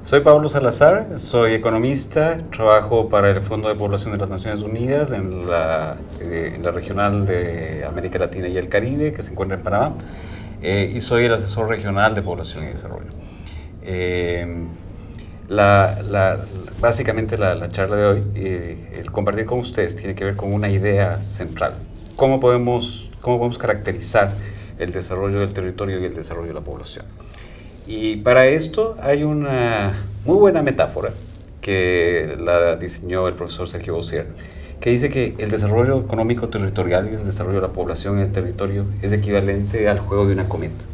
Soy Pablo Salazar, soy economista, trabajo para el Fondo de Población de las Naciones Unidas en la regional de América Latina y el Caribe, que se encuentra en Panamá, y soy el asesor regional de población y desarrollo. Básicamente la charla de hoy, el compartir con ustedes, tiene que ver con una idea central. ¿Cómo podemos caracterizar el desarrollo del territorio y el desarrollo de la población? Y para esto hay una muy buena metáfora que la diseñó el profesor Sergio Bossier, que dice que el desarrollo económico territorial y el desarrollo de la población en el territorio es equivalente al juego de una cometa.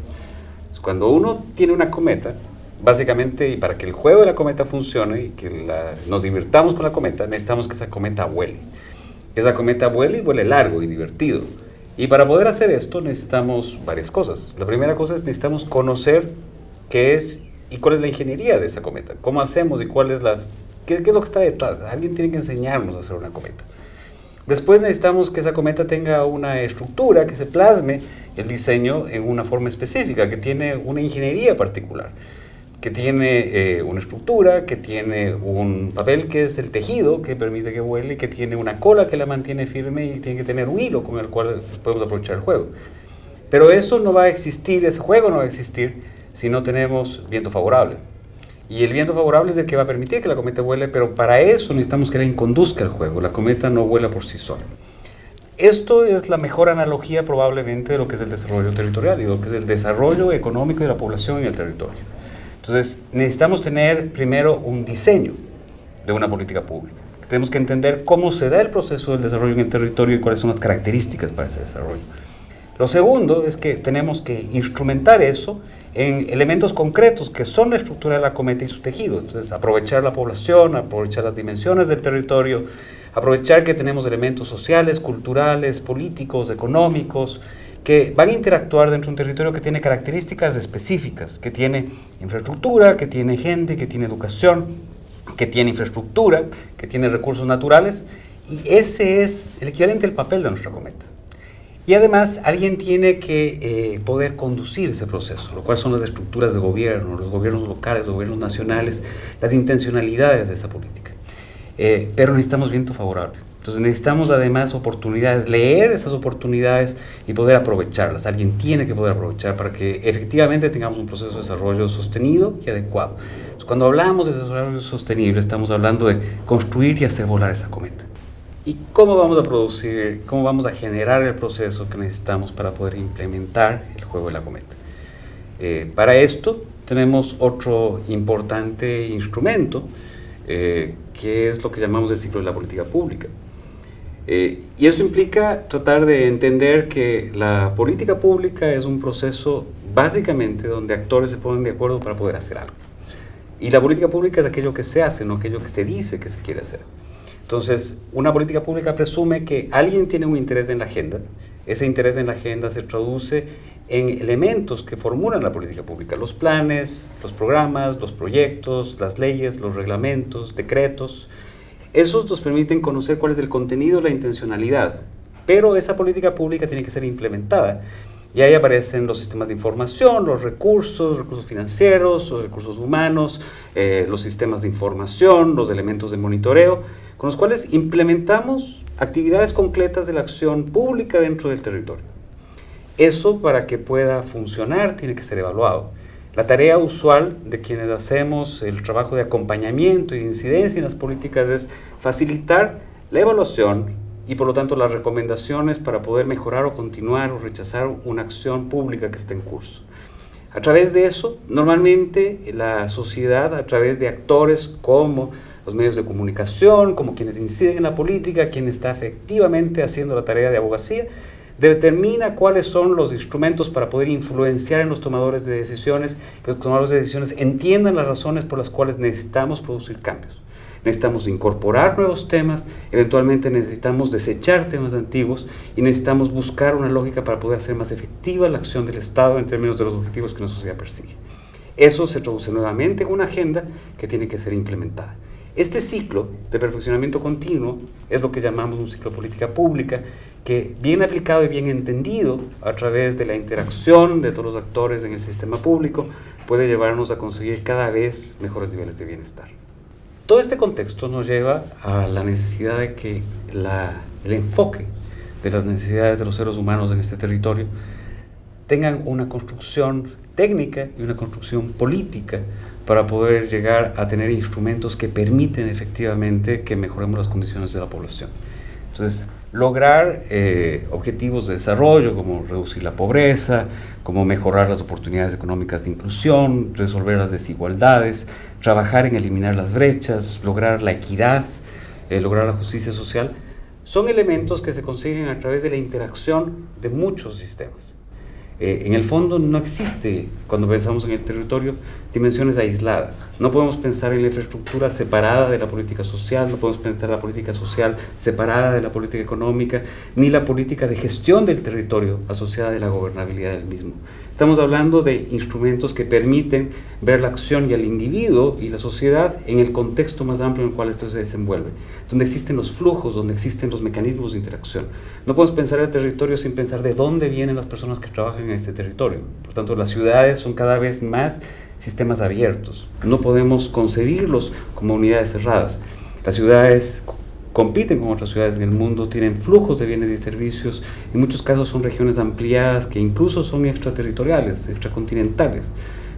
Entonces, cuando uno tiene una cometa, básicamente, y para que el juego de la cometa funcione y que nos divirtamos con la cometa, necesitamos que esa cometa vuele. Que esa cometa vuele y vuele largo y divertido. Y para poder hacer esto necesitamos varias cosas. La primera cosa es necesitamos conocer qué es y cuál es la ingeniería de esa cometa. ¿Cómo hacemos y qué es lo que está detrás? Alguien tiene que enseñarnos a hacer una cometa. Después necesitamos que esa cometa tenga una estructura, que se plasme el diseño en una forma específica, que tiene una ingeniería particular, que tiene una estructura, que tiene un papel que es el tejido que permite que vuele, que tiene una cola que la mantiene firme y tiene que tener un hilo con el cual podemos aprovechar el juego. Pero eso no va a existir, ese juego no va a existir si no tenemos viento favorable. Y el viento favorable es el que va a permitir que la cometa vuele, pero para eso necesitamos que alguien conduzca el juego. La cometa no vuela por sí sola. Esto es la mejor analogía probablemente de lo que es el desarrollo territorial y de lo que es el desarrollo económico de la población en el territorio. Entonces, necesitamos tener primero un diseño de una política pública. Tenemos que entender cómo se da el proceso del desarrollo en el territorio y cuáles son las características para ese desarrollo. Lo segundo es que tenemos que instrumentar eso en elementos concretos que son la estructura de la cometa y su tejido. Entonces, aprovechar la población, aprovechar las dimensiones del territorio, aprovechar que tenemos elementos sociales, culturales, políticos, económicos, que van a interactuar dentro de un territorio que tiene características específicas, que tiene infraestructura, que tiene gente, que tiene educación, que tiene infraestructura, que tiene recursos naturales, y ese es el equivalente al papel de nuestra cometa. Y además, alguien tiene que poder conducir ese proceso, lo cual son las estructuras de gobierno, los gobiernos locales, los gobiernos nacionales, las intencionalidades de esa política. Pero necesitamos viento favorable. Entonces necesitamos además oportunidades, leer esas oportunidades y poder aprovecharlas. Alguien tiene que poder aprovechar para que efectivamente tengamos un proceso de desarrollo sostenido y adecuado. Entonces, cuando hablamos de desarrollo sostenible, estamos hablando de construir y hacer volar esa cometa. ¿Y cómo vamos a producir, cómo vamos a generar el proceso que necesitamos para poder implementar el juego de la cometa? Para esto tenemos otro importante instrumento, que es lo que llamamos el ciclo de la política pública. Y eso implica tratar de entender que la política pública es un proceso básicamente donde actores se ponen de acuerdo para poder hacer algo. Y la política pública es aquello que se hace, no aquello que se dice que se quiere hacer. Entonces, una política pública presume que alguien tiene un interés en la agenda. Ese interés en la agenda se traduce en elementos que formulan la política pública: los planes, los programas, los proyectos, las leyes, los reglamentos, decretos. Esos nos permiten conocer cuál es el contenido, la intencionalidad, pero esa política pública tiene que ser implementada. Y ahí aparecen los sistemas de información, los recursos financieros, los recursos humanos, los sistemas de información, los elementos de monitoreo, con los cuales implementamos actividades concretas de la acción pública dentro del territorio. Eso, para que pueda funcionar, tiene que ser evaluado. La tarea usual de quienes hacemos el trabajo de acompañamiento y de incidencia en las políticas es facilitar la evaluación y por lo tanto las recomendaciones para poder mejorar o continuar o rechazar una acción pública que esté en curso. A través de eso, normalmente la sociedad, a través de actores como los medios de comunicación, como quienes inciden en la política, quien está efectivamente haciendo la tarea de abogacía, determina cuáles son los instrumentos para poder influenciar en los tomadores de decisiones, que los tomadores de decisiones entiendan las razones por las cuales necesitamos producir cambios. Necesitamos incorporar nuevos temas, eventualmente necesitamos desechar temas antiguos y necesitamos buscar una lógica para poder hacer más efectiva la acción del Estado en términos de los objetivos que una sociedad persigue. Eso se traduce nuevamente en una agenda que tiene que ser implementada. Este ciclo de perfeccionamiento continuo es lo que llamamos un ciclo de política pública, que bien aplicado y bien entendido a través de la interacción de todos los actores en el sistema público puede llevarnos a conseguir cada vez mejores niveles de bienestar. Todo este contexto nos lleva a la necesidad de que el enfoque de las necesidades de los seres humanos en este territorio tengan una construcción técnica y una construcción política para poder llegar a tener instrumentos que permiten efectivamente que mejoremos las condiciones de la población. Entonces, lograr objetivos de desarrollo como reducir la pobreza, como mejorar las oportunidades económicas de inclusión, resolver las desigualdades, trabajar en eliminar las brechas, lograr la equidad, lograr la justicia social, son elementos que se consiguen a través de la interacción de muchos sistemas. En el fondo no existe, cuando pensamos en el territorio, dimensiones aisladas. No podemos pensar en la infraestructura separada de la política social, no podemos pensar la política social separada de la política económica, ni la política de gestión del territorio asociada de la gobernabilidad del mismo. Estamos hablando de instrumentos que permiten ver la acción y al individuo y la sociedad en el contexto más amplio en el cual esto se desenvuelve, donde existen los flujos, donde existen los mecanismos de interacción. No podemos pensar el territorio sin pensar de dónde vienen las personas que trabajan en este territorio. Por tanto, las ciudades son cada vez más sistemas abiertos. No podemos concebirlos como unidades cerradas. Las ciudades compiten con otras ciudades en el mundo, tienen flujos de bienes y servicios, en muchos casos son regiones ampliadas que incluso son extraterritoriales, extracontinentales.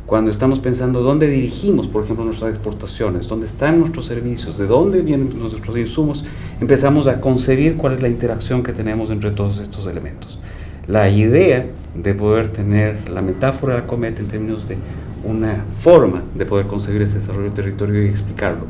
Cuando estamos pensando dónde dirigimos, por ejemplo, nuestras exportaciones, dónde están nuestros servicios, de dónde vienen nuestros insumos, empezamos a concebir cuál es la interacción que tenemos entre todos estos elementos. La idea de poder tener la metáfora de la cometa en términos de una forma de poder concebir ese desarrollo del territorio y explicarlo,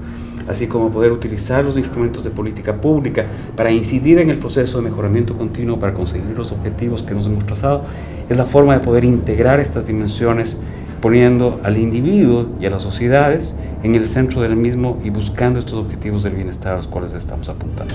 así como poder utilizar los instrumentos de política pública para incidir en el proceso de mejoramiento continuo para conseguir los objetivos que nos hemos trazado, es la forma de poder integrar estas dimensiones poniendo al individuo y a las sociedades en el centro del mismo y buscando estos objetivos del bienestar a los cuales estamos apuntando.